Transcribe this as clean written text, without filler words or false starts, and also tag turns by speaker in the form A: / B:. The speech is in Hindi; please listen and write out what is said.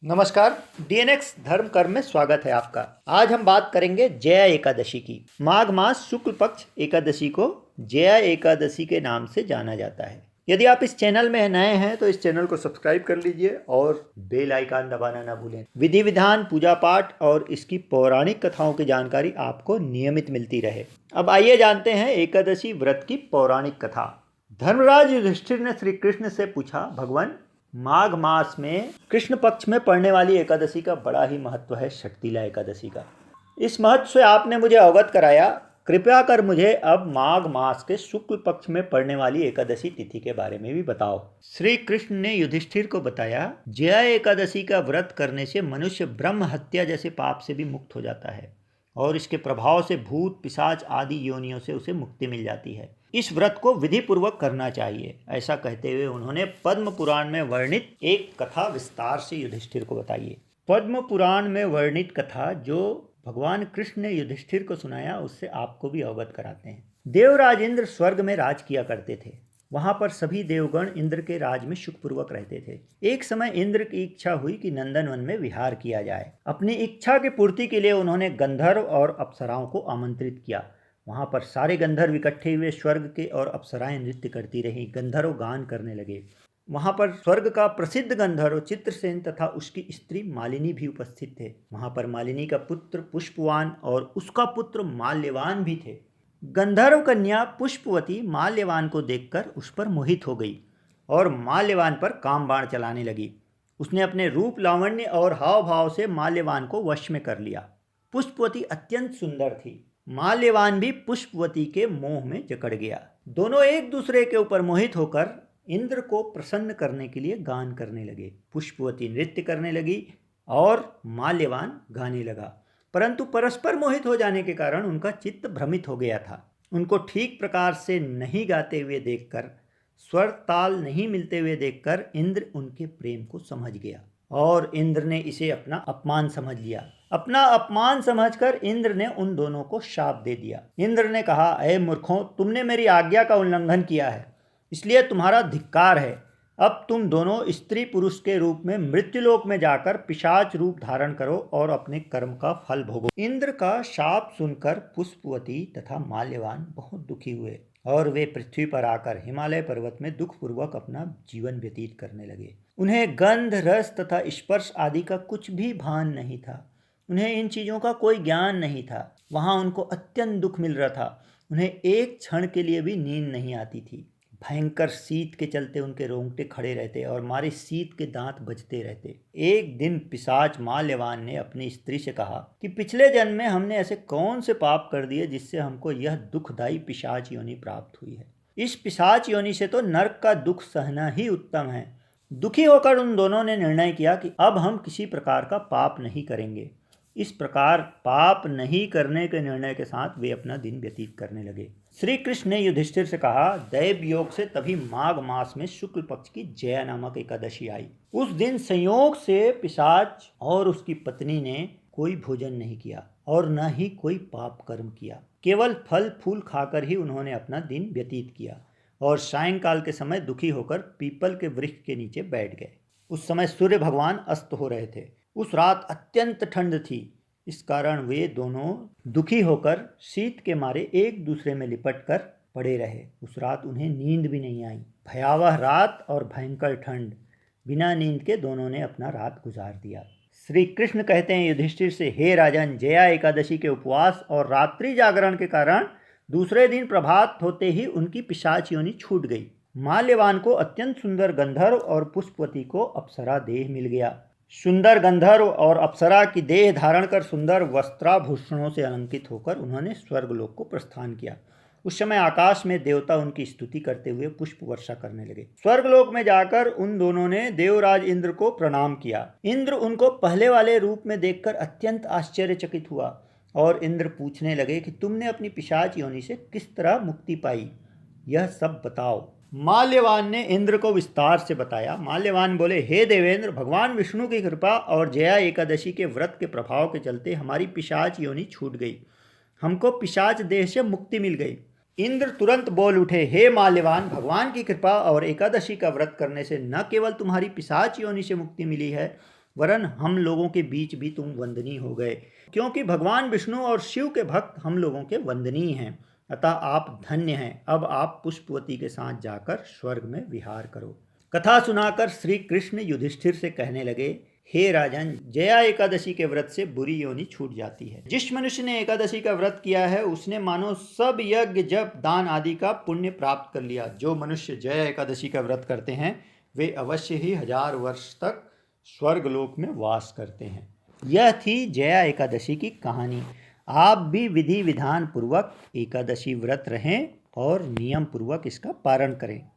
A: नमस्कार। डीएनएक्स धर्म कर्म में स्वागत है आपका। आज हम बात करेंगे जया एकादशी की। माघ मास शुक्ल पक्ष एकादशी को जया एकादशी के नाम से जाना जाता है। यदि आप इस चैनल में नए हैं तो इस चैनल को सब्सक्राइब कर लीजिए और बेल आइकन दबाना ना भूलें। विधि विधान, पूजा पाठ और इसकी पौराणिक कथाओं की जानकारी आपको नियमित मिलती रहे। अब आइए जानते हैं एकादशी व्रत की पौराणिक कथा। धर्मराज युधिष्ठिर ने श्री कृष्ण से पूछा, भगवान, माघ मास में कृष्ण पक्ष में पड़ने वाली एकादशी का बड़ा ही महत्व है, शक्तिला एकादशी का। इस महत्व से आपने मुझे अवगत कराया। कृपया कर मुझे अब माघ मास के शुक्ल पक्ष में पड़ने वाली एकादशी तिथि के बारे में भी बताओ। श्री कृष्ण ने युधिष्ठिर को बताया, जया एकादशी का व्रत करने से मनुष्य ब्रह्म हत्या जैसे पाप से भी मुक्त हो जाता है और इसके प्रभाव से भूत पिशाच आदि योनियों से उसे मुक्ति मिल जाती है। इस व्रत को विधि पूर्वक करना चाहिए। ऐसा कहते हुए उन्होंने पद्म पुराण में वर्णित एक कथा विस्तार से युधिष्ठिर को बताई। पद्म पुराण में वर्णित कथा जो भगवान कृष्ण ने युधिष्ठिर को सुनाया, उससे आपको भी अवगत कराते हैं। देवराज इंद्र स्वर्ग में राज किया करते थे। वहां पर सभी देवगण इंद्र के राज में सुखपूर्वक रहते थे। एक समय इंद्र की इच्छा हुई कि नंदनवन में विहार किया जाए। अपनी इच्छा की पूर्ति के लिए उन्होंने गंधर्व और अप्सराओं को आमंत्रित किया। वहां पर सारे गंधर्व इकट्ठे हुए। स्वर्ग के और अप्सराएं नृत्य करती रहीं। गंधर्व गान करने लगे। वहां पर स्वर्ग का प्रसिद्ध गंधर्व चित्रसेन तथा उसकी स्त्री मालिनी भी उपस्थित थे। वहां पर मालिनी का पुत्र पुष्पवान और उसका पुत्र माल्यवान भी थे। गंधर्व कन्या पुष्पवती माल्यवान को देखकर उस पर मोहित हो गई और माल्यवान पर काम बाण चलाने लगी। उसने अपने रूप, लावण्य और हाव भाव से माल्यवान को वश में कर लिया। पुष्पवती अत्यंत सुंदर थी। माल्यवान भी पुष्पवती के मोह में जकड़ गया। दोनों एक दूसरे के ऊपर मोहित होकर इंद्र को प्रसन्न करने के लिए गान करने लगे। पुष्पवती नृत्य करने लगी और माल्यवान गाने लगा, परंतु परस्पर मोहित हो जाने के कारण उनका चित्त भ्रमित हो गया था। उनको ठीक प्रकार से नहीं गाते हुए देखकर, स्वर ताल नहीं मिलते हुए देखकर इंद्र उनके प्रेम को समझ गया और इंद्र ने इसे अपना अपमान समझ लिया। अपना अपमान समझकर इंद्र ने उन दोनों को शाप दे दिया। इंद्र ने कहा, अरे मूर्खों, तुमने मेरी आज्ञा का उल्लंघन किया है, इसलिए तुम्हारा धिक्कार है। अब तुम दोनों स्त्री पुरुष के रूप में मृत्युलोक में जाकर पिशाच रूप धारण करो और अपने कर्म का फल भोगो। इंद्र का शाप सुनकर पुष्पवती तथा माल्यवान बहुत दुखी हुए और वे पृथ्वी पर आकर हिमालय पर्वत में दुखपूर्वक अपना जीवन व्यतीत करने लगे। उन्हें गंध, रस तथा स्पर्श आदि का कुछ भी भान नहीं था। उन्हें इन चीज़ों का कोई ज्ञान नहीं था। वहाँ उनको अत्यंत दुख मिल रहा था। उन्हें एक क्षण के लिए भी नींद नहीं आती थी। भयंकर शीत के चलते उनके रोंगटे खड़े रहते और मारे शीत के दांत बजते रहते। एक दिन पिशाच माल्यवान ने अपनी स्त्री से कहा कि पिछले जन्म में हमने ऐसे कौन से पाप कर दिए जिससे हमको यह दुखदायी पिशाच योनि प्राप्त हुई है। इस पिशाच योनि से तो नरक का दुख सहना ही उत्तम है। दुखी होकर उन दोनों ने निर्णय किया कि अब हम किसी प्रकार का पाप नहीं करेंगे। इस प्रकार पाप नहीं करने के निर्णय के साथ वे अपना दिन व्यतीत करने लगे। श्री कृष्ण ने युधिष्ठिर से कहा, दैव योग से तभी माघ मास में शुक्ल पक्ष की जया नामक एकादशी आई। उस दिन संयोग से पिशाच और उसकी पत्नी ने कोई भोजन नहीं किया और न ही कोई पाप कर्म किया। केवल फल फूल खाकर ही उन्होंने अपना दिन व्यतीत किया और सायंकाल के समय दुखी होकर पीपल के वृक्ष के नीचे बैठ गए। उस समय सूर्य भगवान अस्त हो रहे थे। उस रात अत्यंत ठंड थी। इस कारण वे दोनों दुखी होकर शीत के मारे एक दूसरे में लिपट कर पड़े रहे। उस रात उन्हें नींद भी नहीं आई। भयावह रात और भयंकर ठंड, बिना नींद के दोनों ने अपना रात गुजार दिया। श्री कृष्ण कहते हैं युधिष्ठिर से, हे राजन, जया एकादशी के उपवास और रात्रि जागरण के कारण दूसरे दिन प्रभात होते ही उनकी पिशाच योनि छूट गई। माल्यवान को अत्यंत सुंदर गंधर्व और पुष्पवती को अप्सरा देह मिल गया। सुंदर गंधर्व और अप्सरा की देह धारण कर सुंदर वस्त्राभूषणों से अलंकित होकर उन्होंने स्वर्गलोक को प्रस्थान किया। उस समय आकाश में देवता उनकी स्तुति करते हुए पुष्प वर्षा करने लगे। स्वर्गलोक में जाकर उन दोनों ने देवराज इंद्र को प्रणाम किया। इंद्र उनको पहले वाले रूप में देखकर अत्यंत आश्चर्यचकित हुआ और इंद्र पूछने लगे कि तुमने अपनी पिशाच योनि से किस तरह मुक्ति पाई, यह सब बताओ। माल्यवान ने इंद्र को विस्तार से बताया। माल्यवान बोले, हे देवेंद्र, भगवान विष्णु की कृपा और जया एकादशी के व्रत के प्रभाव के चलते हमारी पिशाच योनि छूट गई। हमको पिशाच देह से मुक्ति मिल गई। इंद्र तुरंत बोल उठे, हे माल्यवान, भगवान की कृपा और एकादशी का व्रत करने से न केवल तुम्हारी पिशाच योनि से मुक्ति मिली है, वरन हम लोगों के बीच भी तुम वंदनीय हो गए, क्योंकि भगवान विष्णु और शिव के भक्त हम लोगों के वंदनीय हैं। अतः आप धन्य हैं। अब आप पुष्पवती के साथ जाकर स्वर्ग में विहार करो। कथा सुनाकर श्री कृष्ण युधिष्ठिर से कहने लगे, हे राजन, जया एकादशी के व्रत से बुरी योनि छूट जाती है। जिस मनुष्य ने एकादशी का व्रत किया है उसने मानो सब यज्ञ जप दान आदि का पुण्य प्राप्त कर लिया। जो मनुष्य जया एकादशी का व्रत करते हैं वे अवश्य ही 1000 वर्ष तक स्वर्गलोक में वास करते हैं। यह थी जया एकादशी की कहानी। आप भी विधि विधान पूर्वक एकादशी व्रत रहें और नियम पूर्वक इसका पालन करें।